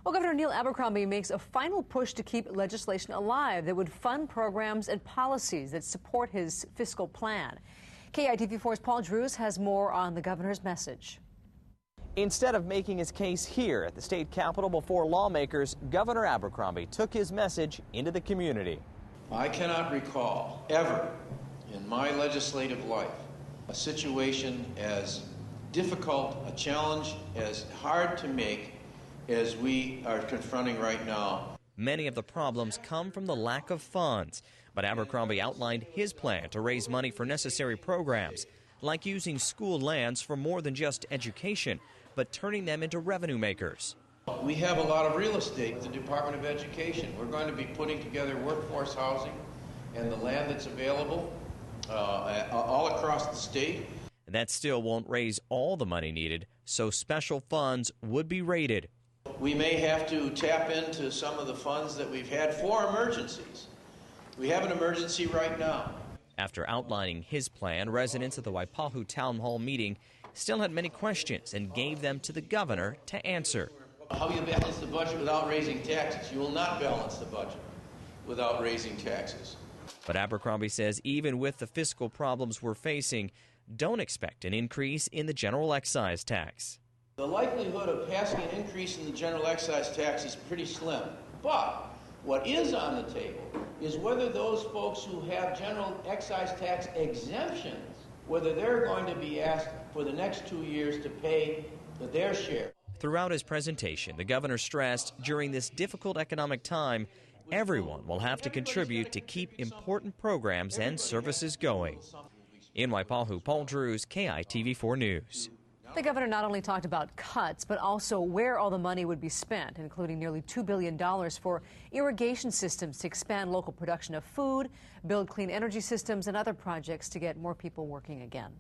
Well, Governor Neil Abercrombie makes a final push to keep legislation alive that would fund programs and policies that support his fiscal plan. KITV4's Paul Drews has more on the governor's message. Instead of making his case here at the state capitol before lawmakers, Governor Abercrombie took his message into the community. I cannot recall ever in my legislative life a situation as difficult, a challenge as hard to make as we are confronting right now. Many of the problems come from the lack of funds, but Abercrombie outlined his plan to raise money for necessary programs, like using school lands for more than just education, but turning them into revenue makers. We have a lot of real estate at the Department of Education. We're going to be putting together workforce housing and the land that's available all across the state. That still won't raise all the money needed, so special funds would be raided. We may have to tap into some of the funds that we've had for emergencies. We have an emergency right now. After outlining his plan, residents at the Waipahu Town Hall meeting still had many questions and gave them to the governor to answer. How you balance the budget without raising taxes? You will not balance the budget without raising taxes. But Abercrombie says even with the fiscal problems we're facing, don't expect an increase in the general excise tax. The likelihood of passing an increase in the general excise tax is pretty slim. But what is on the table is whether those folks who have general excise tax exemptions, whether they're going to be asked for the next 2 years to pay their share. Throughout his presentation, the governor stressed during this difficult economic time, everyone will have to contribute to keep important programs and services going. In Waipahu, Paul Drews, KITV4 News. The governor not only talked about cuts, but also where all the money would be spent, including nearly $2 billion for irrigation systems to expand local production of food, build clean energy systems, and other projects to get more people working again.